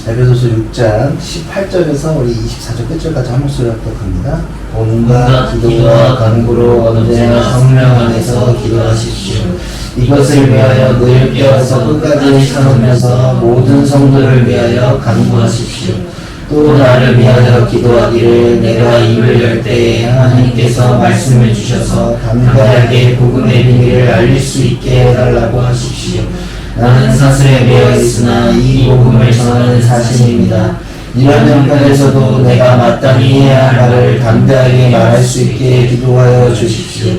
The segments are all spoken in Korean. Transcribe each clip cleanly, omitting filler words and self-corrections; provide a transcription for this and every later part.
에베소서 6장 18절에서 우리 24절 끝절까지 한 목소리 합독합니다. 온갖 기도와 간구로 언제나 성령 안에서 기도하십시오. 이것을 위하여 늘 깨어서 끝까지 참으면서 모든 성도를 위하여 간구하십시오. 또 나를 위하여 기도하기를 내가 입을 열 때에 하나님께서 말씀을 주셔서 담대하게 복음의 비밀을 알릴 수 있게 해달라고 하십시오. 나는 사슬에 매여 있으나 이 복음을 전하는 사신입니다. 이런 형편에서도 내가 마땅히 해야 할 말을 담대하게 말할 수 있게 기도하여 주십시오.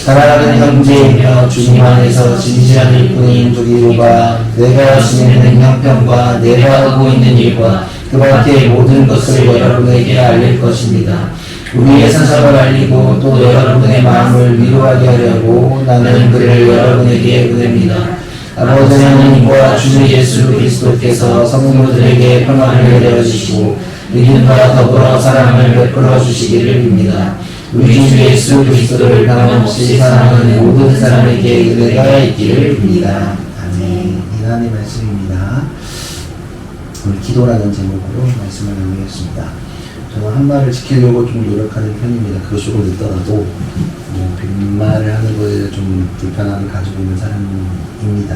사랑하는 형제이며 주님 안에서 진실한 일꾼인 우리로가 내가 지내는 형편과 내가 하고 있는 일과 그 밖의 모든 것을 여러분에게 알릴 것입니다. 우리의 사상을 알리고 또 여러분의 마음을 위로하게 하려고 나는 그를 여러분에게 보냅니다. 아버지 하나님과 주 예수 그리스도께서 성도들에게 평안을 내려주시고 믿음과 더불어 사랑을 베풀어 주시기를 빕니다. 우리 주 예수 그리스도를 변함없이 사랑하는 모든 사람에게 은혜가 있기를 빕니다. 아멘. 하나님의 말씀입니다. 오늘 기도라는 제목으로 말씀을 나누겠습니다. 저는 한 말을 지키려고 좀 노력하는 편입니다. 그거 조금 늦더라도 빈말을 하는 거에 좀 불편함을 가지고 있는 사람입니다.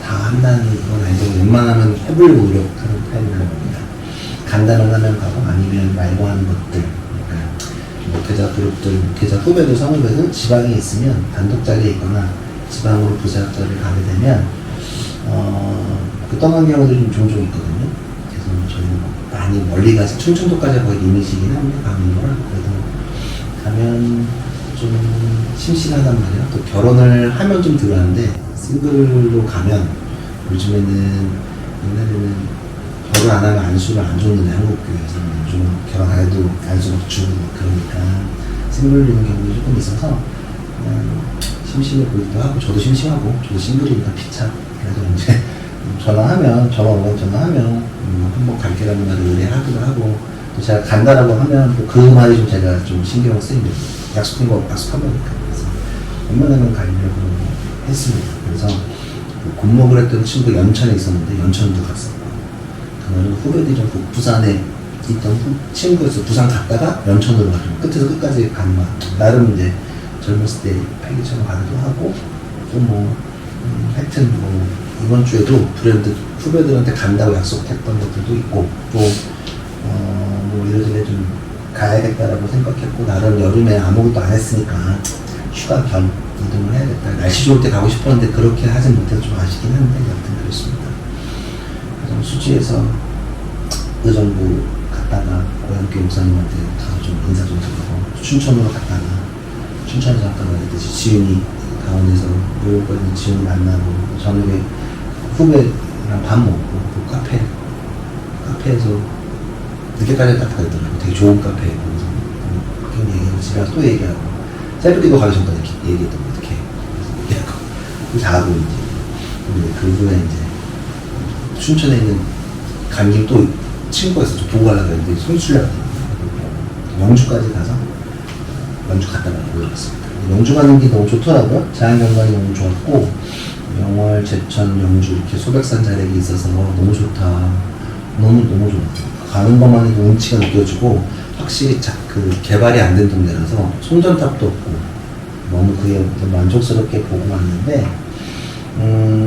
다 한다는 건 아니고 웬만하면 해보려고 노력하는 편이라는 겁니다. 간다면 하면 가고 아니면 말고 하는 것들, 그러니까 목회자 그룹들, 목회자 후배들, 성후배들 지방에 있으면 단독 자리에 있거나 지방으로 부사역자를 가게 되면 그 떠난 경우들이 좀 종종 있거든요. 그래서 저희는 많이 멀리 가서 충청도까지 거의 이미지긴 합니다. 가는 거라. 그래도 가면 좀 심심하단 말이에요. 또 결혼을 하면 좀 들어가는데 싱글로 가면 요즘에는 옛날에는 결혼 안 하면 안수를 안 줬는데 한국교회에서는 요즘 결혼 안 해도 안수 막 주고 그러니까 싱글로 있는 경우도 조금 있어서 그냥 심심해 보이기도 하고 저도 심심하고 저도 싱글이니까 피차. 그래서 이제 전화하면 전화 오면 전화하면 한번 갈게라는 말을 의뢰하기도 하고 또 제가 간다라고 하면 또 그 말이 좀 제가 좀 신경 쓰입니다. 약속한 거 약속한 거니까. 그래서 웬만하면 가려고 했습니다. 그래서 굿목을 했던 친구 연천에 있었는데 연천도 갔었고 그날은 후배들이 좀 부산에 있던 친구에서 부산 갔다가 연천으로 가죠. 끝에서 끝까지 가는 거. 나름 이제 젊었을 때 패기처럼 가기도 하고 또 하여튼 이번 주에도 브랜드 후배들한테 간다고 약속했던 것들도 있고 또 이러저러 좀 가야겠다라고 생각했고 나름 여름에 아무것도 안 했으니까 휴가 겸 이동을 해야겠다. 날씨 좋을 때 가고 싶었는데 그렇게 하진 못해서 좀 아쉽긴 한데 여튼 그렇습니다. 그래서 수지에서 의정부 갔다가 고향교 목사님한테 가서 좀 인사 좀 드리고 춘천으로 갔다가 춘천에서 아까 말했듯이 지윤이 강원에서 모여있고 있는 지윤이 만나고 저녁에 후배랑 밥 먹고 그 카페에서 늦게까지 카페가 있더라고. 되게 좋은 카페에 그래서 그런 얘기하고 집에 가서 또 얘기하고 셀프디도 가기 전까지 얘기했던 거 어떻게 얘기하고 또 자고 이제 근데 그 후에 이제 춘천에 있는 감기 또 친구가 있어서 보고 가려고 했는데 손수레가 영주까지 가서 영주 갔다가 올라갔습니다. 영주 가는 게 너무 좋더라고요. 자연경관이 너무 좋았고 영월, 제천, 영주 이렇게 소백산 자락이 있어서 너무 좋다. 너무 좋았어요. 가는 것만 해도 운치가 느껴지고 확실히 그 개발이 안 된 동네라서 송전탑도 없고 너무 그게 만족스럽게 보고 왔는데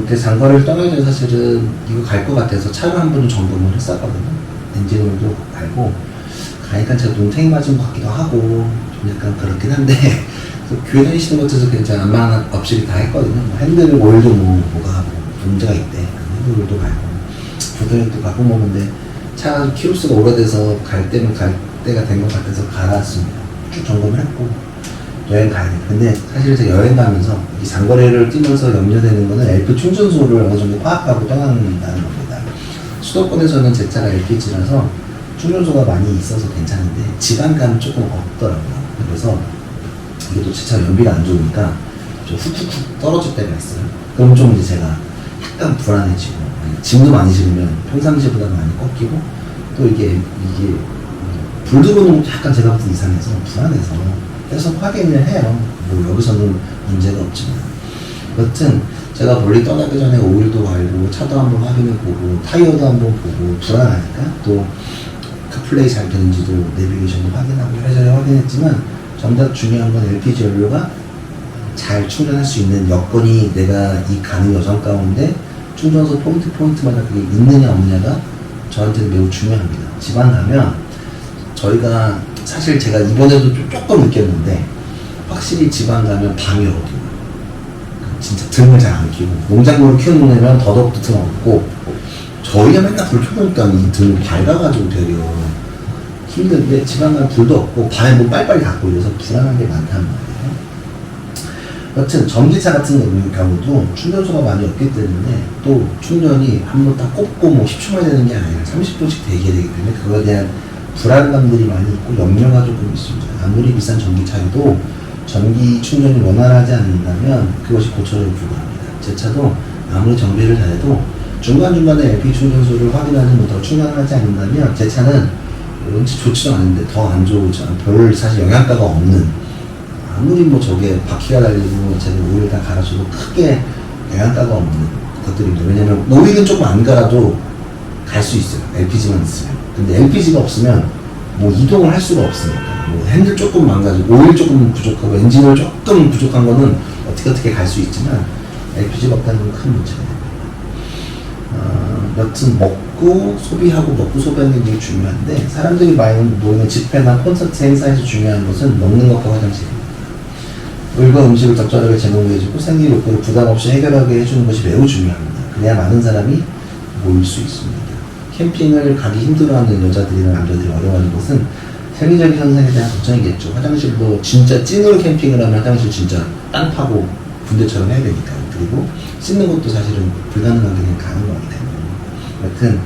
그 장거리를 떠나기 전에 사실은 이거 갈 것 같아서 차를 한 번 점검을 했었거든요. 엔진오일도 갈고 가니까 제가 눈탱이 맞은 것 같기도 하고 좀 약간 그렇긴 한데 교회 다니시는 것 같아서 그냥 안만 없이 다 했거든요. 핸들 오일도 뭐가 문제가 있대. 핸들 오일도 갈고 부도액도 가고 근데 차가 키로수가 오래돼서 갈 때는 갈 때가 된 것 같아서 갈았습니다. 쭉 점검을 했고 여행 가야 돼. 근데 사실 제가 여행 가면서 이 장거리를 뛰면서 염려되는 거는 LP 충전소를 어느 정도 파악하고 떠나는다는 겁니다. 수도권에서는 제 차가 LPG라서 충전소가 많이 있어서 괜찮은데 지방 가면 조금 없더라고요. 그래서 이게 또 제 차가 연비가 안 좋으니까 좀 훅훅훅 떨어질 때가 있어요. 그럼 좀 이제 제가 약간 불안해지고 짐도 많이 실으면 평상시보다 많이 꺾이고 또 이게 불 들어오는 것도 약간 제가 봤을 때 이상해서 불안해서 계속 확인을 해요. 뭐 여기서는 문제가 없지만 여튼 제가 멀리 떠나기 전에 오일도 갈고 차도 한번 확인해보고 타이어도 한번 보고 불안하니까 또 카플레이 잘 되는지도 내비게이션도 확인하고 이래저래 확인했지만 정작 중요한 건 LPG 연료가 잘 충전할 수 있는 여건이 내가 이 가는 여정 가운데 충전소 포인트마다 그게 있느냐 없느냐가 저한테는 매우 중요합니다. 지방 가면 저희가 사실 제가 이번에도 조금 느꼈는데 확실히 지방 가면 밤이 어두워요. 진짜 등을 잘 안 켜고 농작물을 키우는 더더욱 드러없고 저희가 맨날 불 켜놓으니까 이 등을 밝아가지고 되게 힘든데 지방 가면 불도 없고 밤에 뭐 빨리빨리 닫고 이래서 불안한 게 많단 말이에요. 여튼 전기차 같은 경우도 충전소가 많이 없기 때문에 또 충전이 한번 딱 꼽고 뭐 10초만 되는 게 아니라 30분씩 대기해야 되기 때문에 그거에 대한 불안감들이 많이 있고 염려가 조금 있습니다. 아무리 비싼 전기차여도 전기 충전이 원활하지 않는다면 그것이 고쳐져야 불가합니다. 제 차도 아무리 정비를 잘해도 중간중간에 LP 충전소를 확인하지 못하고 충전을 하지 않는다면 제 차는 왠지 좋지도 않은데 더 안 좋죠. 별 사실 영향가가 없는 아무리 뭐 저게 바퀴가 달리고 제가 오일 다 갈아줘도 크게 영향가가 없는 것들입니다. 왜냐면 오일은 조금 안 갈아도 갈 수 있어요. LPG만 있으면. 근데 LPG가 없으면 뭐 이동을 할 수가 없으니까. 뭐 핸들 조금 망가지고 오일 조금 부족하고 엔진을 조금 부족한 거는 어떻게 갈 수 있지만 LPG가 없다는 건 큰 문제가 됩니다. 여튼 먹고 소비하는 게 되게 중요한데 사람들이 많이 모이는 집회나 콘서트 행사에서 중요한 것은 먹는 것과 화장실입니다. 물과 음식을 적절하게 제공해주고 생리 욕구를 부담 없이 해결하게 해주는 것이 매우 중요합니다. 그래야 많은 사람이 모일 수 있습니다. 캠핑을 가기 힘들어하는 여자들이나 남자들이 어려워하는 것은 생리적인 현상에 대한 걱정이겠죠. 화장실도 진짜 찐으로 캠핑을 하면 화장실 진짜 땅 파고 군대처럼 해야 되니까요. 그리고 씻는 것도 사실은 불가능한 게 그냥 가는 거기 때문에. 여튼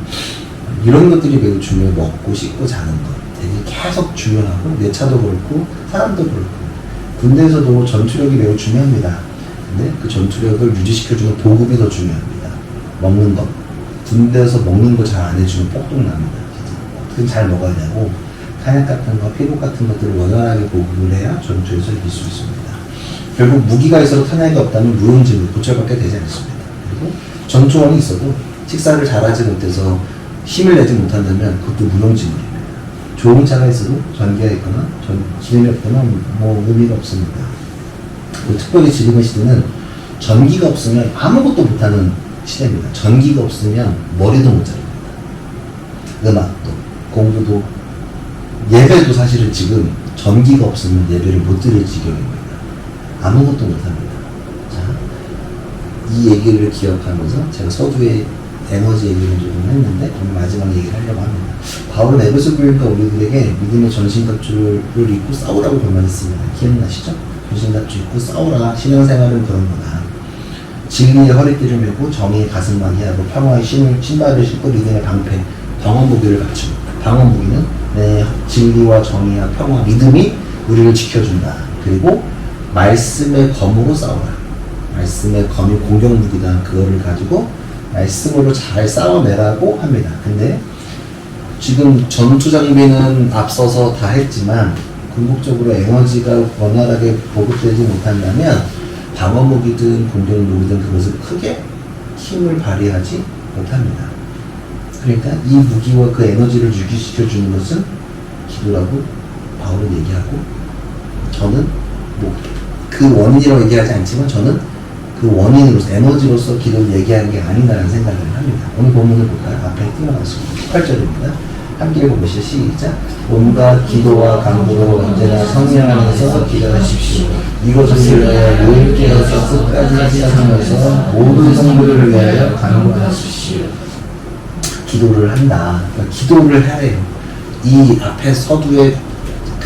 이런 것들이 매우 중요해요. 먹고 씻고 자는 것 되게 계속 중요하고 내 차도 그렇고 사람도 그렇고 군대에서도 전투력이 매우 중요합니다. 근데 그 전투력을 유지시켜주는 보급이 더 중요합니다. 먹는 것 군대에서 먹는 거 잘 안 해주면 폭동납니다. 어떻게 잘 먹어야 되고 탄약 같은 거, 피복 같은 것들을 원활하게 보급을 해야 전투에서 이길 수 있습니다. 결국 무기가 있어도 탄약이 없다면 무용지물, 고철밖에 되지 않습니다. 그리고 전투원이 있어도 식사를 잘하지 못해서 힘을 내지 못한다면 그것도 무용지물입니다. 좋은 차가 있어도 전기가 있거나 기름이 없거나 뭐 의미가 없습니다. 특별히 지금의 시대는 전기가 없으면 아무것도 못하는 시대입니다. 전기가 없으면 머리도 못 자릅니다. 음악도, 공부도, 예배도 사실은 지금 전기가 없으면 예배를 못 드릴 지경입니다. 아무것도 못합니다. 자, 이 얘기를 기억하면서 제가 서두에 에너지 얘기를 조금 했는데 오늘 마지막 얘기를 하려고 합니다. 바울은 에베소 교인과 우리들에게 믿음의 전신갑주를 입고 싸우라고 권면했습니다. 기억나시죠? 전신갑주 입고 싸우라. 신앙생활은 그런 거다. 진리의 허리띠를 메고 정의의 가슴만이 하고 평화의 신발을 신고 믿음의 방패, 방언무기를 갖추고 방언무기는 내 진리와 정의와 평화, 믿음이 우리를 지켜준다. 그리고 말씀의 검으로 싸우라. 말씀의 검이 공격무기다. 그거를 가지고 말씀으로 잘 싸워내라고 합니다. 근데 지금 전투 장비는 앞서서 다 했지만 궁극적으로 에너지가 원활하게 보급되지 못한다면 방어무기든 공격무기든 그것을 크게 힘을 발휘하지 못합니다. 그러니까 이 무기와 그 에너지를 유지시켜주는 것은 기도라고 바울은 얘기하고 저는 뭐 그 원인이라고 얘기하지 않지만 저는 그 원인으로서 에너지로서 기도를 얘기하는 게 아닌가라는 생각을 합니다. 오늘 본문을 볼까요? 앞에 띄어놨습니다. 18절입니다. 함께 읽어보시죠. 시작. 온갖 기도와 간구로 언제나 성령 안에서 기도하십시오. 이것을 위하여 늘 깨어서 끝까지 하면서 모든 성도들을 위하여 간구하십시오. 기도를 한다. 그러니까 기도를 해야 해요. 이 앞에 서두에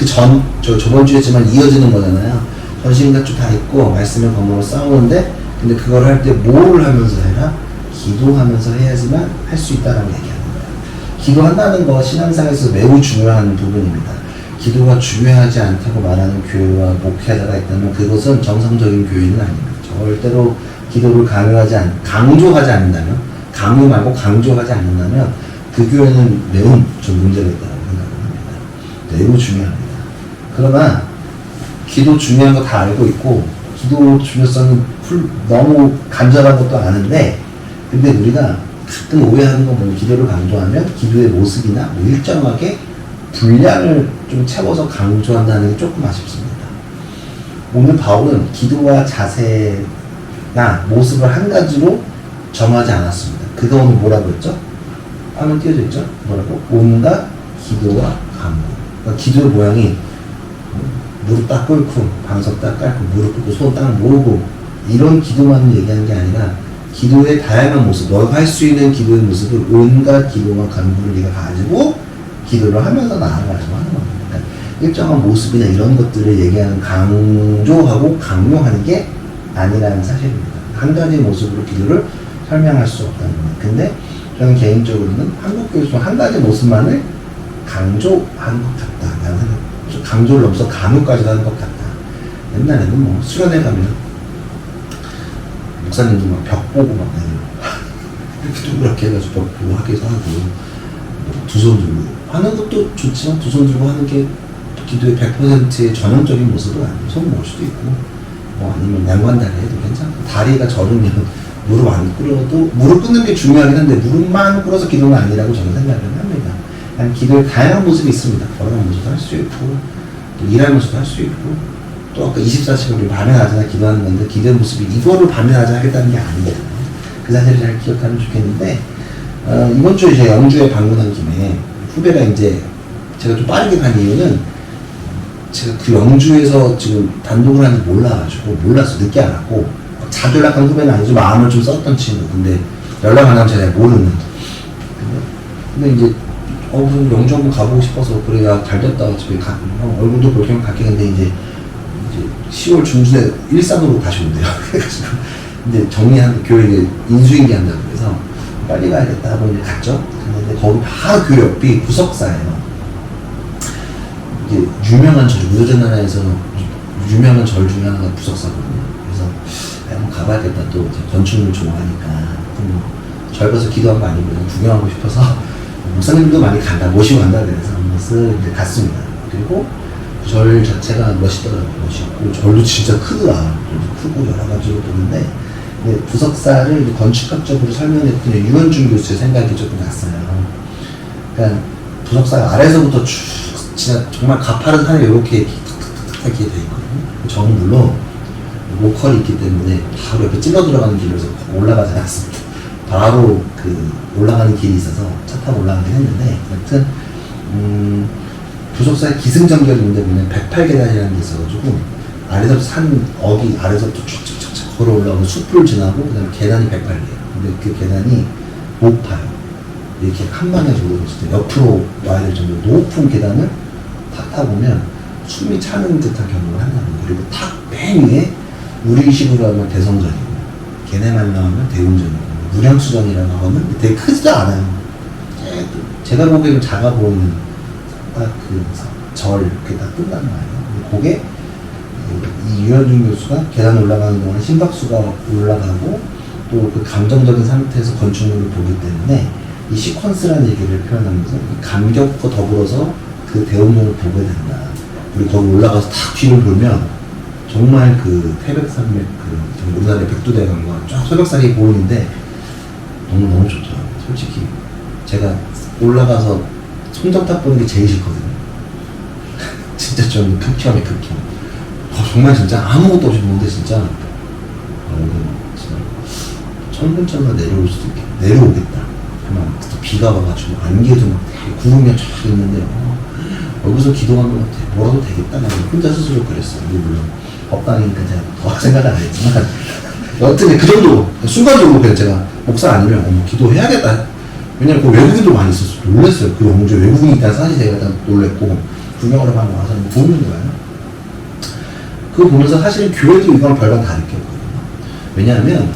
저번 주에 했지만 이어지는 거잖아요. 전신갑주 다 있고 말씀의 검으로 싸우는데 근데 그걸 할 때 뭘 하면서 해라? 기도하면서 해야지만 할 수 있다라고 얘기하는 거예요. 기도한다는 거 신앙생활에서 매우 중요한 부분입니다. 기도가 중요하지 않다고 말하는 교회와 목회자가 있다면 그것은 정상적인 교회는 아닙니다. 절대로 기도를 강조하지 않는다면 강요 말고 강조하지 않는다면 그 교회는 매우 좀 문제가 있다고 생각을 합니다. 매우 중요합니다. 그러나 기도 중요한 거 다 알고 있고 기도 중요성이 너무 간절한 것도 아는데, 근데 우리가 가끔 오해하는 건 뭐 기도를 강조하면 기도의 모습이나 뭐 일정하게 분량을 좀 채워서 강조한다는 게 조금 아쉽습니다. 오늘 바울은 기도와 자세나 모습을 한 가지로 정하지 않았습니다. 그가 오늘 뭐라고 했죠? 화면 띄어져 있죠? 뭐라고? 온갖 기도와 간구. 그러니까 기도의 모양이 무릎 딱 꿇고 방석 딱 깔고 무릎 꿇고 손 딱 모으고 이런 기도만 얘기하는 게 아니라 기도의 다양한 모습, 너가 할 수 있는 기도의 모습을 온갖 기도와 간구를 네가 가지고 기도를 하면서 나아가려고 하는 겁니다. 그러니까 일정한 모습이나 이런 것들을 얘기하는 강조하고 강요하는 게 아니라는 사실입니다. 한 가지 모습으로 기도를 설명할 수 없다는 겁니다. 근데 저는 개인적으로는 한국교회에서 한 가지 모습만을 강조하는 것 같다. 라는 생각, 강조를 넘어서 강요까지 하는 것 같다. 옛날에는 뭐 수련회 가면 목사님도 막 벽 보고 막 이렇게 동그랗게 해가지고 벽 보고 하기도 하고 두 손 들고 하는 것도 좋지만 두 손 들고 하는 게 기도의 100%의 전형적인 모습은 아니에요. 손 모을 수도 있고 뭐 아니면 양관다리 해도 괜찮고 다리가 저르면 무릎 안 꿇어도 무릎 꿇는 게 중요하긴 한데 무릎만 꿇어서 기도는 아니라고 저는 생각을 합니다. 그냥 기도의 다양한 모습이 있습니다. 걸어가면서도 할 수 있고 또 일하면서도 할 수 있고 또 아까 24시간 우리 밤에 낮에나 기도하는 건데 기도의 모습이 이거를 밤에 낮에 하겠다는 게 아니잖아요. 그 사실을 잘 기억하면 좋겠는데 이번 주에 제가 영주에 방문한 김에 후배가 이제 제가 좀 빠르게 간 이유는 제가 그 영주에서 지금 단독을 하는지 몰랐어. 늦게 알았고 자주 연락한 후배는 아니죠. 마음을 좀 썼던 친구. 근데 연락 안 하면 제가 모르는. 근데 이제 영주 한번 가보고 싶어서 그래 잘 됐다. 집에 얼굴도 볼 겸 갈게. 근데 이제 10월 중순에 일산으로 다시 온대요. 그래가지고 이제 정리한 교회 인수인계 한다고 그래서 빨리 가야겠다 하고 이제 갔죠. 근데 거기 바로 교회 옆이 부석사예요. 이게 유명한 절, 무도전나라에서 유명한 절 중에 하나가 부석사거든요. 그래서 한번 가봐야겠다. 또 건축물 좋아하니까 절 가서 기도한 거 아니고 그냥 구경하고 싶어서 목사님들도 많이 간다, 모시고 간다 그래서 한번 쓱 이제 갔습니다. 그리고 절 자체가 멋있더라고요. 멋있고 절도 진짜 크더라. 크고 여러 가지로 보는데 부석사를 이제 건축학적으로 설명했더니 유현준 교수의 생각이 조금 났어요. 그러니까 부석사가 아래서부터 쭉 진짜 정말 가파른 산에 이렇게 탁탁탁탁 이렇게 돼 있거든요. 정물로 로컬이 있기 때문에 바로 옆에 찔러 들어가는 길에서 올라가지 않았습니다. 바로 그 올라가는 길이 있어서 차 타고 올라가긴 했는데 아무튼 부석사의 기승전결이 있는데 보면 108계단이라는 게 있어가지고 아래서 산 어기 아래서부터 쭉쭉쭉 걸어 올라오면 숲을 지나고 그 다음에 계단이 108개예요. 근데 그 계단이 높아요. 이렇게 한 방에 올라갔을 때 옆으로 와야 될 정도로 높은 계단을 탁 타보면 숨이 차는 듯한 경험을 한다는 거예요. 그리고 탁 맨 위에 우리식으로 하면 대성전이고 걔네만 나오면 대웅전이고 무량수전이라고 하면 되게 크지도 않아요. 제가 보기에는 작아 보이는 딱 그 절 이렇게 딱 끝나는 거예요. 그게 이 유현준 교수가 계단 올라가는 동안 심박수가 올라가고 또 그 감정적인 상태에서 건축물을 보기 때문에 이 시퀀스라는 얘기를 표현하면서 감격과 더불어서 그 대운동을 보게 된다. 우리 거기 올라가서 탁 뒤를 보면 정말 그 태백산맥 그 우리나라의 백두대간과 쫙 소백산이 보이는데 너무 좋더라고요. 솔직히 제가 올라가서 송정탑 보는 게 제일 싫거든요. 진짜 좀 극혐이에요, 극혐. 정말 진짜 아무것도 없이 보는데 진짜 천근천가 내려올 수도 있겠다. 내려오겠다. 그만 비가 와가지고 안개도 막 구름이 쫙 있는데 여기서 기도하는 것 같아. 뭐라도 되겠다. 나는 혼자 스스로 그랬어요. 물론 법당이니까 제가 더 생각은 안 했지만 여튼 그 정도 순간적으로 그냥 제가 목사 아니면 기도해야겠다. 왜냐면 그 외국인도 많이 있었어요. 놀랐어요. 그 영주에 외국인이 있다는 사실 제가 일단 놀랬고 구경을 하고 와서 보는 거예요. 그거 보면서 사실은 교회도 이거랑 별반 다르겠거든요. 왜냐하면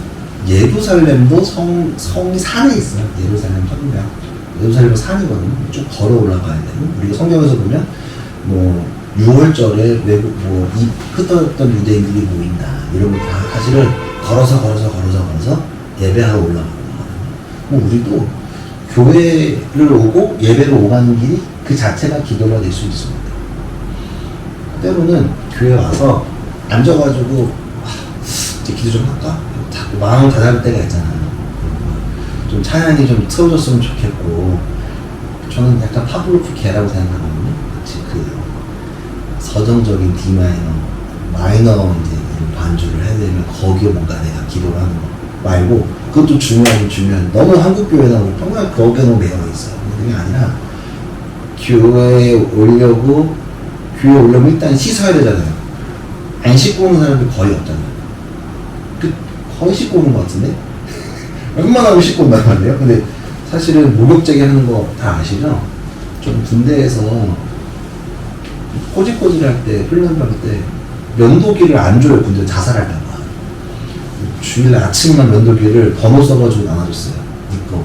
예루살렘도 성이 산에 있어요. 예루살렘 성당. 예루살렘은 산이거든요. 쭉 걸어 올라가야 되고 우리가 성경에서 보면 뭐 6월절에 외국 이 흩어졌던 유대인들이 모인다 이런 거 다 사실은 걸어서 예배하러 올라가는 거거든요. 뭐 우리도 교회를 오고 예배를 오가는 길이 그 자체가 기도가 될 수 있습니다. 때로는 교회 와서 앉아가지고 이제 기도 좀 할까? 자꾸 마음 다잡을 때가 있잖아요. 좀 찬양이 좀 틀어졌으면 좋겠고, 저는 약간 파블로프 개라고 생각하거든요. 마치 그 서정적인 D 마이너 이제 반주를 해야 되면 거기에 뭔가 내가 기도를 하는 거 말고, 그것도 중요하긴 중요한, 너무 한국 교회나 평생 거기에 너무 매여 있어요. 그게 아니라 교회에 오려고, 교회에 오려면 일단 씻어야 되잖아요. 안 씻고 오는 사람들 거의 없잖아요. 거의 씻고 오는 것 같은데? 웬만하면 씻고 온단 말이에요. 근데 사실은 목욕제기 하는 거 다 아시죠? 좀 군대에서 꼬질꼬질할 때, 훈련을 할 때 면도기를 안 줘요. 군대 자살할까봐. 주일날 아침만 면도기를 번호 써가지고 나눠줬어요. 이거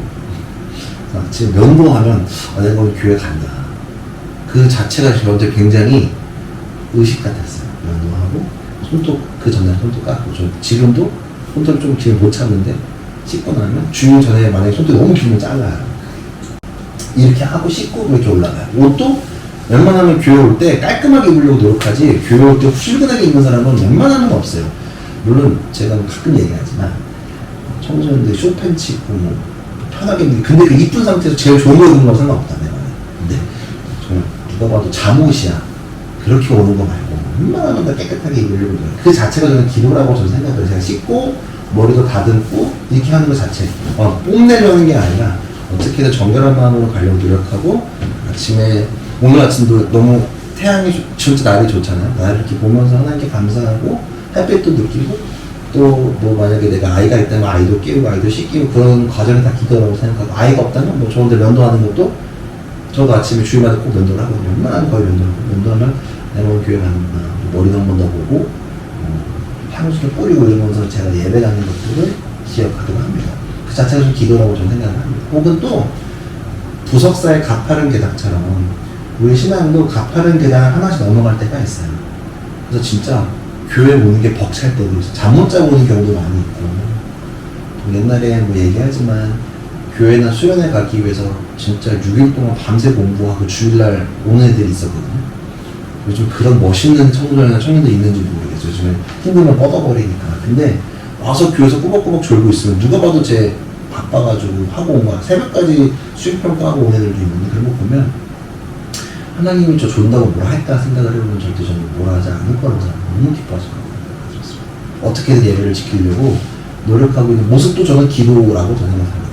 아침 면도하면 내가 오늘 교회 간다. 그 자체가 저한테 굉장히 의식 같았어요. 면도하고 손톱, 그 전날 손톱 깎고, 저 지금도 손톱 좀 길면 못 참는데 씻고 나면 주일 전에 만약에 손톱이 너무 길면 잘라요. 이렇게 하고 씻고 이렇게 올라가요. 옷도 웬만하면 교회 올 때 깔끔하게 입으려고 노력하지, 교회 올 때 후줄근하게 입는 사람은 웬만하면 없어요. 물론 제가 가끔 얘기하지만 청소년들 쇼팬츠 입고 뭐 편하게 입는, 근데 그 이쁜 상태에서 제일 좋은 거 입는 건 상관없다 내 말에. 근데 정말 누가 봐도 잠옷이야. 그렇게 오는 거 말고 웬만하면 다 깨끗하게 입으려고 노력. 그 자체가 저는 기도라고 저는 생각해요. 제가 씻고 머리도 다듬고 이렇게 하는 것 자체, 뽐내려는 게 아니라 어떻게든 정결한 마음으로 가려고 노력하고, 아침에 오늘 아침도 너무 태양이 진짜 날이 좋잖아요. 날을 이렇게 보면서 하나님께 감사하고 햇빛도 느끼고, 또 뭐 만약에 내가 아이가 있다면 아이도 깨우고 아이도 씻기고, 그런 과정이 다 기도라고 생각하고, 아이가 없다면 뭐 좋은데 면도하는 것도 저도 아침에 주일마다 꼭 면도를 하거든요. 웬만하면 거의 면도하고, 면도하면 내가 오늘 교회 가는구나, 머리도 한 번 더 보고 향수를 뿌리고 이러면서 제가 예배 가는 것들을 기억하기도 합니다. 그 자체가 좀 기도라고 저는 생각을 합니다. 혹은 또 부석사의 가파른 계단처럼 우리 신앙도 가파른 계단을 하나씩 넘어갈 때가 있어요. 그래서 진짜 교회 오는 게 벅찰 때도 있어요. 잠 못 자고 오는 경우도 많이 있고, 옛날에 뭐 얘기하지만 교회나 수련회 가기 위해서 진짜 6일 동안 밤새 공부하고 주일날 오는 애들이 있었거든요. 요즘 그런 멋있는 청소년이나 청년들이 있는지 모르겠어요. 요즘에 힘들면 뻗어버리니까. 근데 와서 교회에서 꾸벅꾸벅 졸고 있으면 누가 봐도 쟤 바빠가지고 하고 온 거야. 새벽까지 수익평가하고 온 애들도 있는데, 그런 거 보면 하나님이 저 존다고 뭐라 할까 생각을 해보면 절대 저는 뭐라 하지 않을 거라고 생각해요. 너무 기뻐하실 거라고. 어떻게든 예배를 지키려고 노력하고 있는 모습도 저는 기도라고 저는 생각합니다.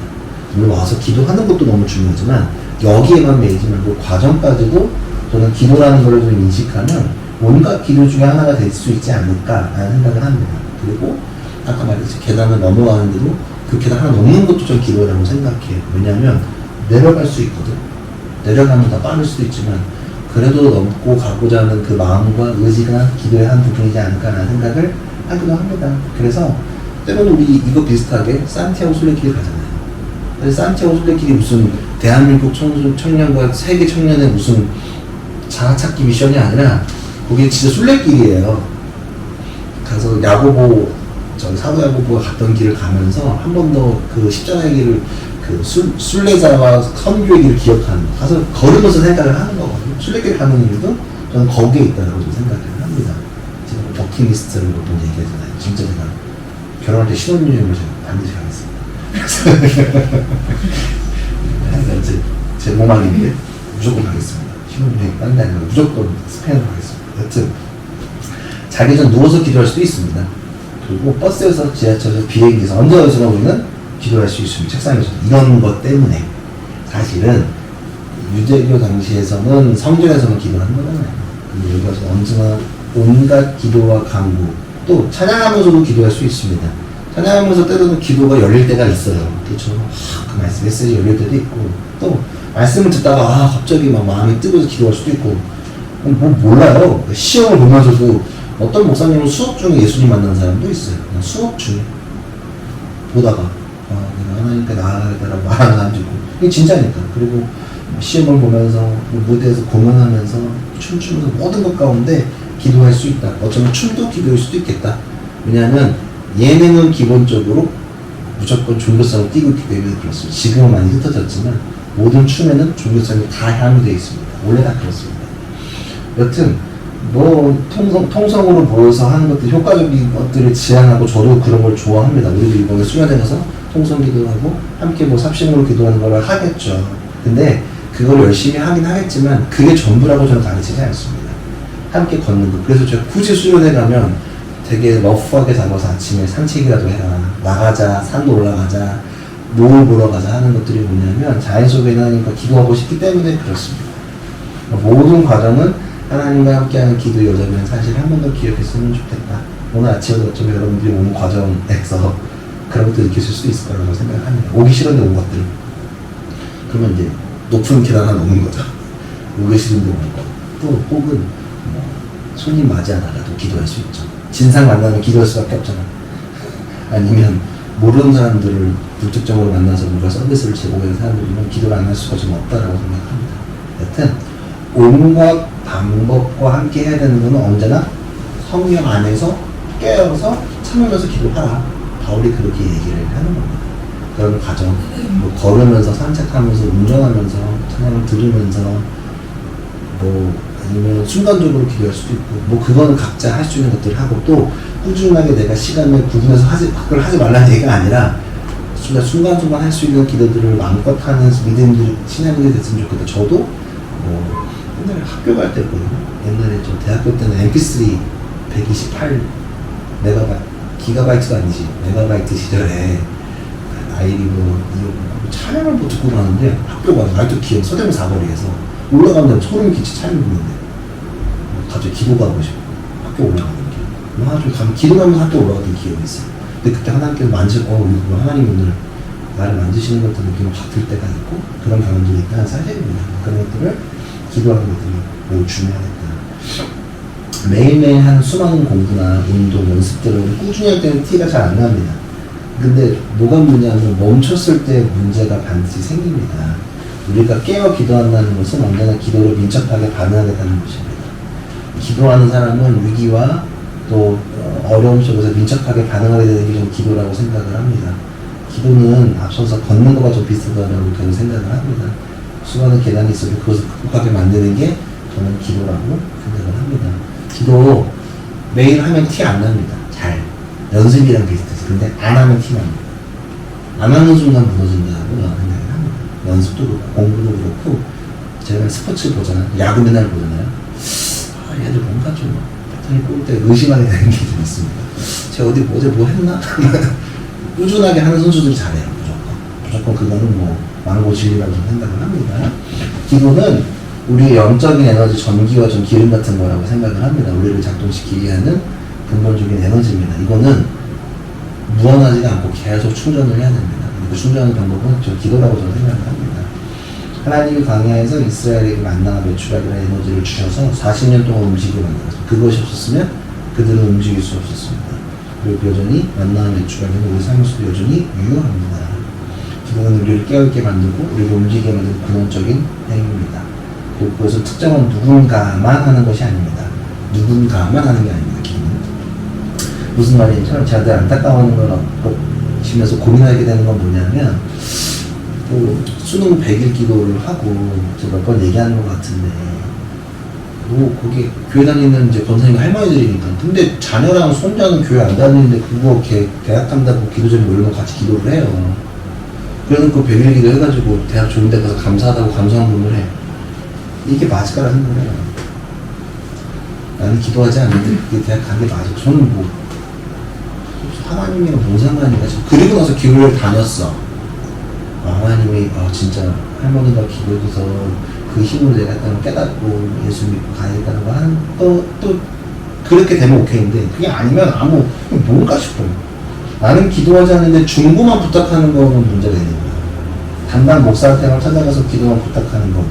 물론 와서 기도하는 것도 너무 중요하지만 여기에만 매이지 말고 과정까지도 저는 기도라는 걸 좀 인식하면 온갖 기도 중에 하나가 될 수 있지 않을까라는 생각을 합니다. 그리고 아까 말했듯이 계단을 넘어가는데도 그 계단 하나 넘는 것도 좀 기도라고 생각해요. 왜냐하면 내려갈 수 있거든. 내려가면 더 빠를 수도 있지만 그래도 넘고 가고자 하는 그 마음과 의지가 기도의 한 부분이지 않을까라는 생각을 하기도 합니다. 그래서 때로는 우리 이거 비슷하게 산티아고 순례길 가잖아요. 그래서 산티아고 순례길이 무슨 대한민국 청년과 세계 청년의 무슨 자아찾기 미션이 아니라 거기 진짜 순례길이에요. 가서 야고보, 사도 야고보가 갔던 길을 가면서 한 번 더 그 십자가의 길을, 그 순례자와 선교의 길을 기억하는, 가서 걸으면서 생각을 하는 거거든요. 순례길 가는 이유도 저는 거기에 있다고 생각을 합니다. 제가 버킷리스트를 보통 얘기하잖아요. 진짜 제가 결혼할 때 신혼여행을 제가 반드시 가겠습니다. 그래서 제 로망인데 무조건 가겠습니다. 신혼여행 딴 데 아니라 무조건 스페인으로 가겠습니다. 여튼 자기 전 누워서 기도할 수도 있습니다. 그리고 버스에서, 지하철에서, 비행기에서 언제 어디서나 우리는 기도할 수 있습니다. 책상에서. 이런 것 때문에 사실은 유대교 당시에서는 성전에서는 기도하는 거잖아요. 근데 여기 와서 언제나 온갖 기도와 간구, 또 찬양하면서도 기도할 수 있습니다. 찬양하면서 때로는 기도가 열릴 때가 있어요. 그렇죠. 그 말씀, 메시지 열릴 때도 있고, 또 말씀을 듣다가 갑자기 막 마음이 뜨거워서 기도할 수도 있고, 뭐 몰라요. 시험을 보면서도 어떤 목사님은 수업 중에 예수님 만난 사람도 있어요. 그냥 수업 중에 보다가 내가 하나님께 나아가겠다라고 말하는 사람도 있고, 이게 진짜니까. 그리고 시험을 보면서 무대에서 공연하면서 춤추면서 모든 것 가운데 기도할 수 있다. 어쩌면 춤도 기도일 수도 있겠다. 왜냐하면 예능은 기본적으로 무조건 종교성을 띄고 있기 때문에 그렇습니다. 지금은 많이 흩어졌지만 모든 춤에는 종교성이 다 함유되어 있습니다. 원래 다 그렇습니다. 여튼 뭐 통성으로 모여서 하는 것들 효과적인 것들을 지향하고 저도 그런 걸 좋아합니다. 우리도 이번에 수련회 가서 통성 기도하고 함께 뭐 삽심으로 기도하는 걸 하겠죠. 근데 그걸 열심히 하긴 하겠지만 그게 전부라고 저는 가르치지 않습니다. 함께 걷는 거. 그래서 제가 굳이 수련회 가면 되게 러프하게 잡아서 아침에 산책이라도 해라, 나가자, 산도 올라가자, 노을 보러 가자 하는 것들이 뭐냐면 자연 속에 하나님과 기도하고 싶기 때문에 그렇습니다. 모든 과정은 하나님과 함께하는 기도 여정은 사실 한 번 더 기억했으면 좋겠다. 오늘 아침에도 어쩌면 여러분들이 온 과정에서 그런 것도 느끼실 수 있을 거라고 생각합니다. 오기 싫은데 온 것들. 그러면 이제 높은 계단 하나 오는 거죠. 오기 싫은데 오는 거. 또 혹은 뭐 손님 맞이하다가도 기도할 수 있죠. 진상 만나면 기도할 수밖에 없잖아. 아니면 모르는 사람들을 불특정으로 만나서 뭔가 서비스를 제공하는 사람들이면 기도를 안 할 수가 좀 없다라고 생각합니다. 여튼 온갖 방법과 함께 해야 되는 것은 언제나 성령 안에서 깨어서 참으면서 기도하라. 바울이 그렇게 얘기를 하는 겁니다. 그런 과정, 뭐 걸으면서 산책하면서 운전하면서 찬양을 들으면서 뭐 아니면 순간적으로 기도할 수도 있고 뭐 그거는 각자 할 수 있는 것들을 하고 또 꾸준하게 내가 시간을 구분해서 그걸 하지 말라는 얘기가 아니라 순간순간 할 수 있는 기도들을 마음껏 하는 믿음들이 신앙인이 됐으면 좋겠다. 저도 뭐 옛날에 학교 갈 때였거든요. 옛날에 저 대학교 때는 mp3 128 기가바이트가 아니지 메가바이트 시절에 아이리고 찬양을 뭐 듣고 가는데 학교 가서 날도 기억 서대문 사거리에서 올라가면 소름 끼치 찬양 듣는데 갑자기 기도 가고 싶고 학교 올라가는 게 아주 기도 가면서 학교 올라가던 기억이 있어요. 근데 그때 하나님께서 하나님 오늘 나를 만지시는 것도 느낌을 확 들 때가 있고 그런 경험들이 있다는 사실입니다. 그런 것들을 기도하는 것들이 매우 중요하겠다. 매일매일 하는 수많은 공부나 운동, 연습들을 꾸준히 할 때는 티가 잘 안 납니다. 근데 뭐가 문제냐면 멈췄을 때 문제가 반드시 생깁니다. 우리가 깨어 기도한다는 것은 언제나 기도로 민첩하게 반응하겠다는 것입니다. 기도하는 사람은 위기와 또 어려움 속에서 민첩하게 반응하게 되는 게 좀 기도라고 생각을 합니다. 기도는 앞서서 걷는 것과 좀 비슷하다고 저는 생각을 합니다. 수많은 계단이 있어도 그것을 극복하게 만드는 게 저는 기도라고 생각을 합니다. 기도 매일 하면 티 안 납니다. 잘. 연습이랑 비슷해서. 근데 안 하면 티 납니다. 안 하는 순간 무너진다고 저는 생각을 합니다. 연습도 그렇고 공부도 그렇고 제가 스포츠 보잖아요. 야구 맨날 보잖아요. 얘들 뭔가 좀 패턴이 볼 때 의심하게 되는 게 좀 있습니다. 제가 어디 어제 뭐 했나? 꾸준하게 하는 선수들이 잘해요. 무조건 그거는 뭐 망고 진리라고 생각을 합니다. 기도는 우리의 영적인 에너지, 전기와 좀 기름 같은 거라고 생각을 합니다. 우리를 작동시키게 하는 근본적인 에너지입니다. 이거는 무한하지가 않고 계속 충전을 해야 됩니다. 그 충전하는 방법은 저 기도라고 저는 생각을 합니다. 하나님이 광야에서 이스라엘에게 만나와 메추라기라는 에너지를 주셔서 40년 동안 움직이게 만들었습니다. 그것이 없었으면 그들은 움직일 수 없었습니다. 그리고 여전히 만나와 메추라기는 우리 삶에서도 여전히 유효합니다. 기도는 우리를 깨어있게 만들고 우리를 움직이게 만드는 근원적인 행위입니다. 그리고 그것은 특정한 누군가만 하는 것이 아닙니다. 누군가만 하는 게 아닙니다. 기도는. 무슨 말이냐면 제가 늘 안타까워하는 걸 보시면서 고민하게 되는 건 뭐냐면 뭐 수능 100일 기도를 하고 제가 몇 번 얘기하는 것 같은데 뭐 거기 교회 다니는 이제 권사님 할머니들이니까 근데 자녀랑 손자는 교회 안 다니는데 그거 대학 간다고 기도전에 모여서 같이 기도를 해요. 그래서 그 100일 기도 해가지고 대학 좋은 데 가서 감사하다고 감사한분을 해. 이게 맞을까라는 생각을 해요. 나는 기도하지 않는데 그게 대학 간 게 맞아. 저는 뭐 하나님이랑 뭔 상관이야. 그리고 나서 교회를 다녔어. 하나님이 진짜 할머니가 기도해서 그 힘으로 내가 일단 깨닫고 예수 믿고 가야겠다는 거 하는 또 그렇게 되면 오케이인데 그게 아니면 뭔가 싶어요. 나는 기도하지 않는데 중보만 부탁하는 거는 문제가 있는 거야. 담당 목사한테만 찾아가서 기도만 부탁하는 거.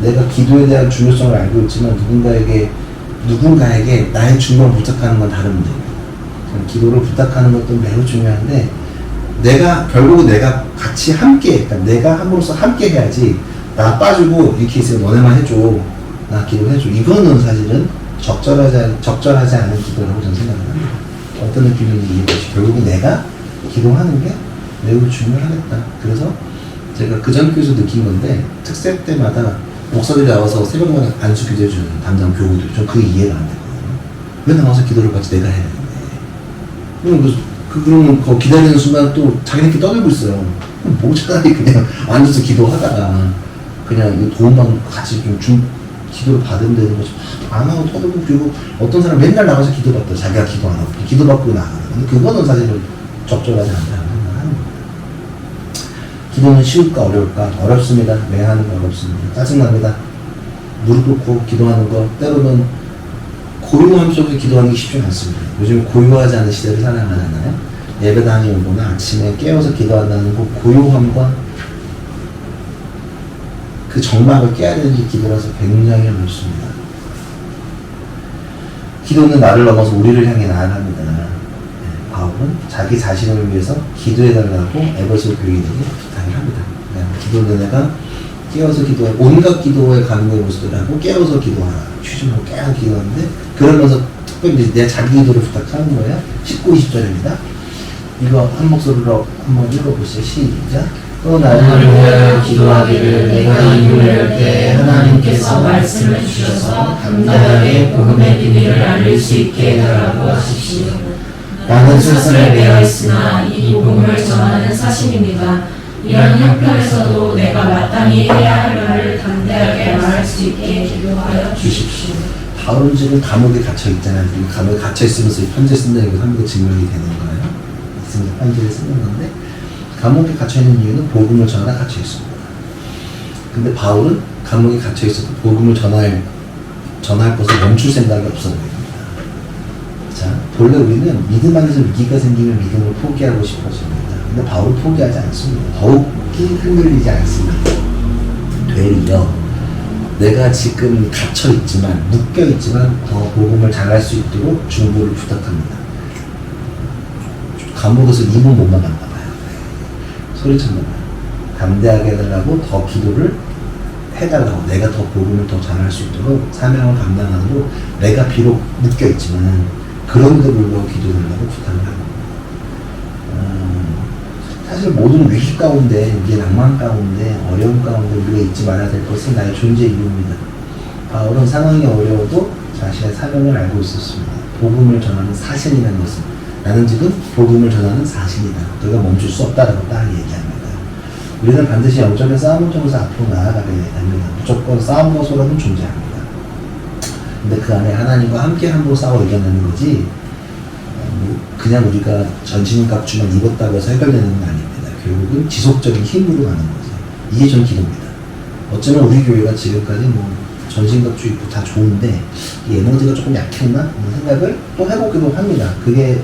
내가 기도에 대한 중요성을 알고 있지만 누군가에게 나의 중보를 부탁하는 건 다른 문제입니다. 기도를 부탁하는 것도 매우 중요한데 결국은 내가 같이 함께, 그러니까 내가 함으로써 함께 해야지 나 빠지고 이렇게 있으면 너네만 해줘. 나 기도해줘. 이거는 사실은 적절하지 않은 기도라고 저는 생각을 합니다. 어떤 느낌인지 이해되시 결국은 내가 기도하는 게 매우 중요하겠다. 그래서 제가 그 전 교회에서 느낀 건데 특세 때마다 목사들이 나와서 새벽마다 안수 기도해주는 담당 교우들, 좀 그게 이해가 안 되거든요. 왜 나와서 기도를 같이 내가 해야 되는데. 그러면 그 기다리는 순간 또 자기네끼리 떠들고 있어요. 뭐 차라리 그냥 앉아서 기도하다가 그냥 도움받는 같이 좀 기도를 받으면 되는 거지. 안 하고 떠들고, 그리고 어떤 사람 맨날 나가서 기도받다 자기가 기도 안 하고 기도받고 나가는. 근데 그거는 사실은 적절하지 않다는 생각을 하는 거예요. 기도는 쉬울까 어려울까? 어렵습니다. 왜 하는 거 어렵습니다. 짜증납니다. 무릎 꿇고 기도하는 거 때로는 고요함 속에서 기도하는 게 쉽지 않습니다. 요즘 고요하지 않은 시대를 살아가잖아요. 예배당에 오거나 아침에 깨워서 기도한다는 그 고요함과 그 정막을 깨야 되는 게 기도라서 굉장히 어렵습니다. 기도는 나를 넘어서 우리를 향해 나아갑니다. 바울은 자기 자신을 위해서 기도해달라고 에베소 교인에게 부탁을 합니다. 기도는 내가 깨워서 기도하고 온갖 기도에 가는 모습을 하고 깨워서 기도하라. 취중하고 깨워서 기도하는데 그러면서 특별히 내 자기 기도를 부탁하는 거예요. 19, 20절입니다. 이거 한 목소리로 한번 읽어보세요. 시작. 또 나를 위하여 기도하기를 내가 입을 열 때 하나님께서 말씀을 주셔서 담대하게 복음의 비밀을 알릴 수 있게 해달라고 하십시오. 나는 사슬에 매여 있으나 이 복음을 전하는 사신입니다. 이런 형편에서도 내가 마땅히 해야 할 말을 담대하게 말할 수 있게 기도하여 주십시오. 바울은 지금 감옥에 갇혀 있잖아요. 감옥에 갇혀 있으면서 이 편지 쓴다는 게 한국에 증명이 되는 거예요. 있으면서 편지를 쓰는 건데 감옥에 갇혀 있는 이유는 복음을 전하다 갇혀 있습니다. 근데 바울은 감옥에 갇혀 있어도 복음을 전할 것을 멈출 생각이 없어 보입니다. 자, 본래 우리는 믿음 안에서 위기가 생기면 믿음을 포기하고 싶어집니다. 근데 바울은 포기하지 않습니다. 더욱이 흔들리지 않습니다. 되려 내가 지금 갇혀있지만 묶여있지만 더 복음을 잘할 수 있도록 중보를 부탁합니다. 감옥에서 입은 못 나갔나 봐요. 소리쳤나 봐요. 담대하게 해달라고 더 기도를 해달라고, 내가 더 복음을 더 잘할 수 있도록 사명을 감당하도록 내가 비록 묶여있지만 그런데도 불구하고 기도해달라고 부탁을 합니다. 사실 모든 위기 가운데, 우리의 낭만 가운데, 어려움 가운데 우리가 잊지 말아야 될 것은 나의 존재 이유입니다. 바울은 상황이 어려워도 자신의 사명을 알고 있었습니다. 복음을 전하는 사신이라는 것은 나는 지금 복음을 전하는 사신이다. 너가 멈출 수 없다라고 딱 얘기합니다. 우리는 반드시 영적인 싸움을 통해서 앞으로 나아가게 됩니다. 무조건 싸움으로서라는 존재합니다. 근데 그 안에 하나님과 함께 함부로 싸워 이겨내는 거지, 그냥 우리가 전신갑주만 입었다고 해서 해결되는 건 아닙니다. 결국은 지속적인 힘으로 가는 거죠. 이게 전 기도입니다. 어쩌면 우리 교회가 지금까지 전신갑주 입고 다 좋은데 이 에너지가 조금 약했나? 이런 생각을 또 해보기도 합니다. 그게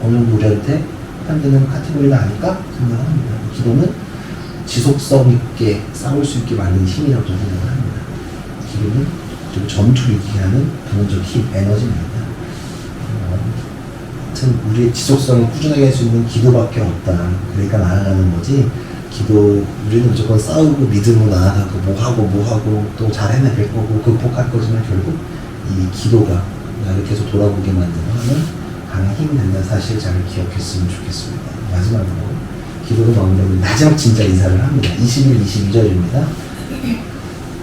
어느 정도 우리한테 해당되는 카테고리가 아닐까 생각을 합니다. 기도는 지속성 있게 싸울 수 있게 만드는 힘이라고 생각을 합니다. 기도는 좀 전투를 이기게 하는 근원적 힘, 에너지입니다. 우리의 지속성을 꾸준하게 할 수 있는 기도밖에 없다. 그러니까 나아가는 거지. 우리는 무조건 싸우고 믿음으로 나아가고 뭐하고 또 잘 해내갈 거고 극복할 거지만 결국 이 기도가 나를 계속 돌아보게 만드는 강한 힘이 된다는 사실을 잘 기억했으면 좋겠습니다. 마지막으로 기도로 마무리하고 마지막 진짜 인사를 합니다. 21, 22절입니다.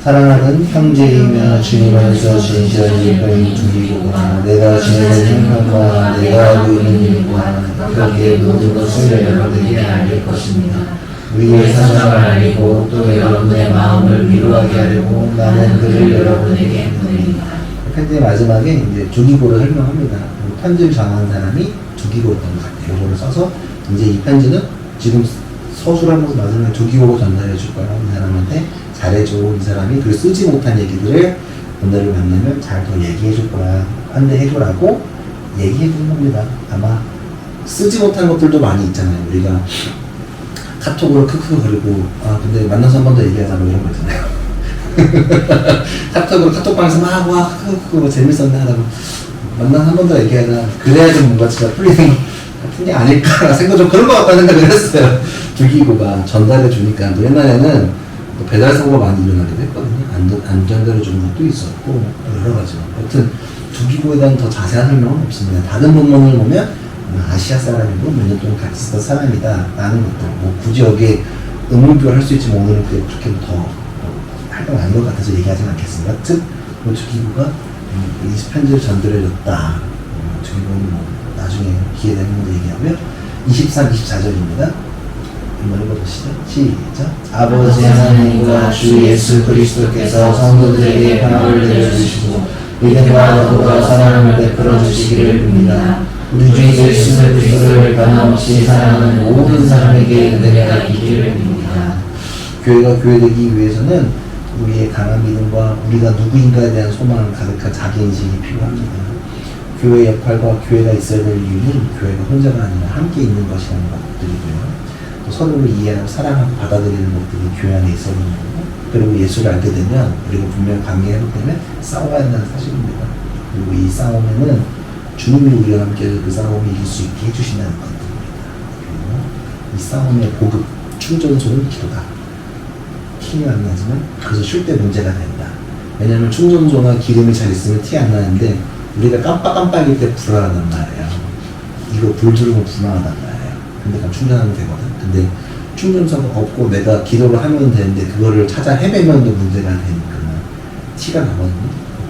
사랑하는 형제이며 주님 안에서 진실한 일병이 두기고가 내가 지내는 형편과 내가 하고 있는 일과 여기에 모든 것을 여러분에게 알릴 것입니다. 우리의 사정을 알리고 또 여러분의 마음을 위로하게 하려고 나는 그를 여러분에게 보냅니다. 편지의 마지막에 이제 두기고를 설명합니다. 편지를 전하는 사람이 두기고였던 것 같아요. 이거를 써서 이제 이 편지는 지금 서술하면서 마지막에 두기고로 전달해 줄 거라고 이 사람한테 잘해줘. 이 사람이 그 쓰지 못한 얘기들을 오늘을 만나면 잘 더 얘기해 줄 거야. 안내해줘라고 얘기해 주는 겁니다. 아마 쓰지 못한 것들도 많이 있잖아요. 우리가 카톡으로 크크거리고 근데 만나서 한 번 더 얘기하자 뭐 이런 거 있잖아요. 카톡으로 카톡방에서 막 와 크크크 재밌었네 하다가 만나서 한 번 더 얘기하자. 그래야 좀 뭔가 진짜 풀리는 거 같은 게 아닐까 생각 좀 그런 것 같다는 생각을 했어요. 두기고가 전달해 주니까 옛날에는 배달 사고가 많이 일어나기도 했거든요. 안 전달해 주는 것도 있었고 여러 가지로. 하여튼 두기고에 대한 더 자세한 설명은 없습니다. 다른 본문을 보면 아시아 사람이고 몇 년 동안 같이 있었던 사람이다 라는 것들, 굳이 여기에 의문표를 할 수 있지만 오늘은 그렇게 더 할 건 아닌 것 같아서 얘기하진 않겠습니다. 여튼 기도가 이 편지를 전달해줬다. 어떻게 보면 나중에 기회 되는 분도 얘기하고요. 23, 24절입니다. 한번 읽어보시죠. 시작. 아버지 하나님과 주 예수 그리스도께서 성도들에게 평안을 내려주시고 믿음과 도가 사랑을 베풀어 주시기를 빕니다. 우리 주 예수 그리스도를 변함없이 사랑하는 모든 사람에게 은혜가 있기를 빕니다. 교회가 교회되기 위해서는 우리의 강한 믿음과 우리가 누구인가에 대한 소망을 가득한 자기인식이 필요합니다. 교회의 역할과 교회가 있어야 될 이유는 교회가 혼자가 아니라 함께 있는 것이라는 것들이고요. 또 서로를 이해하고 사랑하고 받아들이는 것들이 교회 안에 있어야 되는 거고, 그리고 예수를 알게 되면, 그리고 분명 관계 회복되면 싸워야 한다는 사실입니다. 그리고 이 싸움에는 주님이 우리와 함께 그 싸움을 이길 수 있게 해주신다는 것들입니다. 그리고 이 싸움의 보급, 충전소는 기도다. 티 안 나지만 그것을 쉴 때 문제가 된다. 왜냐하면 충전소나 기름이 잘 있으면 티 안 나는데 우리가 깜빡깜빡일 때 불안하단 말이에요. 이거 불 들으면 불안하단 말이에요. 근데 그럼 충전하면 되거든. 근데 충전소가 없고 내가 기도를 하면 되는데 그거를 찾아 헤매면 또 문제가 되니까 티가 나거든요.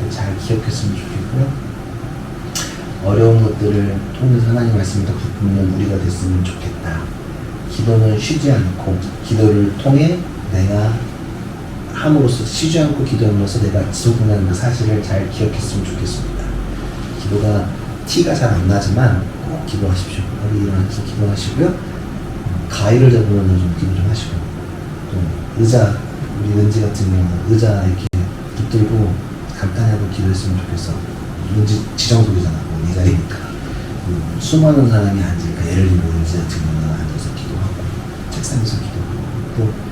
잘 기억했으면 좋겠고요. 어려운 것들을 통해서 하나님 말씀을 더 붙으면 우리가 됐으면 좋겠다. 기도는 쉬지 않고 기도를 통해 내가 함으로써 쉬지 않고 기도함으로써 내가 지속된다는 그 사실을 잘 기억했으면 좋겠습니다. 기도가 티가 잘 안 나지만 꼭 기도하십시오. 머리 일어나서 기도하시고요. 가위를 잡으면서 좀 기도 좀 하시고, 또 의자, 우리 은지 같은 경우는 의자 이렇게 붙들고 간단하게 기도했으면 좋겠어. 은지 지정석이잖아. 이 자리니까. 수많은 사람이 앉으니까 예를 들면 은지 같은 경우는 앉아서 기도하고 책상에서 기도하고, 또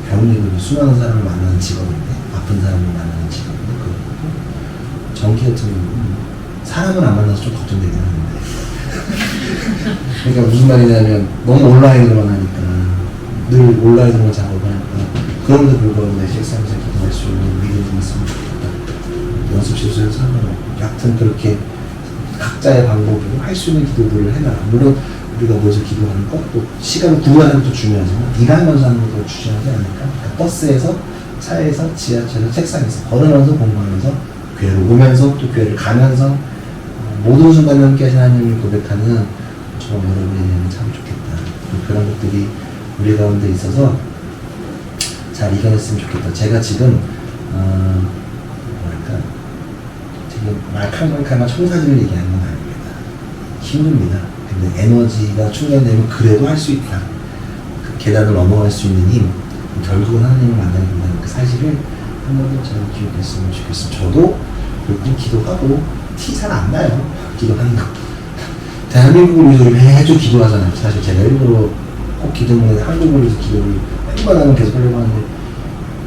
병리도 수많은 사람을 만나는 직업인데, 아픈 사람을 만나는 직업인데, 그리고 정기 같은 경우는 사람을 안 만나서 좀 걱정되긴 하는데. 그러니까 무슨 말이냐면, 너무 온라인으로만 하니까, 늘 온라인으로 작업을 하니까, 그럼에도 불구하고 내 책상에서 기도할 수 있는 믿음이 있으면 좋겠다. 연습실에서 상관없고, 여하튼 그렇게 각자의 방법으로 할 수 있는 기도들을 해라. 물론, 우리가 모여서 기도하는 것, 또 시간을 구하는 것도 중요하지만 일하면서 하는 것도 중요하지 않을까? 그러니까 버스에서, 차에서, 지하철에서, 책상에서, 걸으면서 공부하면서, 교회를 오면서, 또 교회를 가면서 모든 순간에 함께 하신 하나님을 고백하는 저와 여러분에게는 참 좋겠다. 그런 것들이 우리 가운데 있어서 잘 이겨냈으면 좋겠다. 제가 지금 뭐랄까, 지금 말캉말캉한 청사진을 얘기하는 건 아닙니다. 힘듭니다. 근데 에너지가 충전되면 그래도 할 수 있다. 그 계단을 넘어갈 수 있는 힘, 결국은 하나님을 만나게 된다는 그 사실을 한 번 더 잘 기억했으면 좋겠습니다. 저도 그렇게 기도하고 티 잘 안 나요. 기도하는 거. 대한민국을 위해서 매주 기도하잖아요. 사실 제가 일부러 꼭 기도문에 한국을 위해서 기도를 웬만하면 계속 하려고 하는데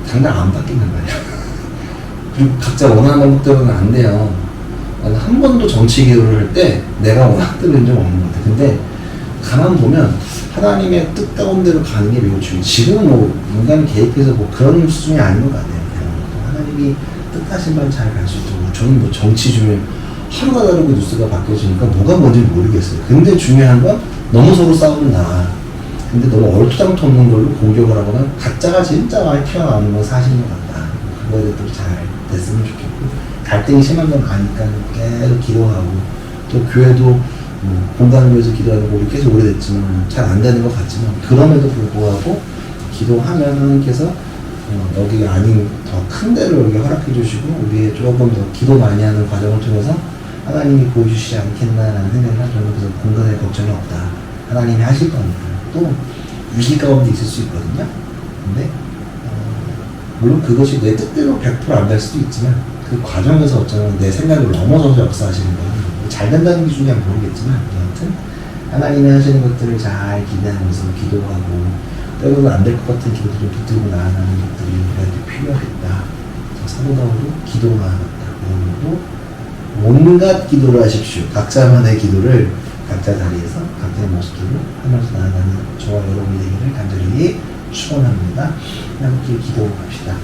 당장 안 바뀐단 말이야. 그리고 각자 원하는 방법대로는 안 돼요. 나는 한 번도 정치 기도를 할 때 내가 원하는 대로 된 적은 없는 것 같아. 근데 가만 보면 하나님의 뜻 가운데로 가는 게 매우 중요해요. 지금은 뭐 인간이 개입해서 뭐 그런 수준이 아닌 것 같아요. 하나님이 뜻하신 바를 잘 갈 수 있도록. 저는 뭐 정치 중에 하루가 다르고 뉴스가 바뀌어지니까 뭐가 뭔지 모르겠어요. 근데 중요한 건 너무 서로 싸우는 나라. 근데 너무 얼토당토 없는 걸로 공격을 하거나 가짜가 진짜가 튀어나오는 건 사실인 것 같다. 그거에 대해서 잘 됐으면 좋겠고, 갈등이 심한 건 아니까 계속 기도하고, 또 교회도 공간을 위해서 기도하는 거 계속 오래됐지만 잘 안 되는 것 같지만, 그럼에도 불구하고 기도하면 하나님께서 여기가 아닌 더 큰 데를 여기 허락해 주시고 우리의 조금 더 기도 많이 하는 과정을 통해서 하나님이 보여주시지 않겠나라는 생각을 하죠. 그래서 공간에 걱정이 없다. 하나님이 하실 거니까. 또 위기 가운데 있을 수 있거든요. 근데 물론 그것이 내 뜻대로 100% 안 될 수도 있지만 그 과정에서 어쩌면 내 생각을 넘어서서 역사하시는 거예요. 잘 된다는 게 중요한 모르겠지만 아무튼 하나님이 하시는 것들을 잘 기대하면서 기도하고, 때로는 안 될 것 같은 기도들을 붙들고 나아가는 것들이 우리한테 필요하겠다. 사도 바울도 기도가 하겠다. 온갖 기도를 하십시오. 각자만의 기도를 각자 자리에서 각자의 모습들로 하면서 나아가는 저와 여러분이 되기를 간절히 축원합니다. 함께 기도합시다.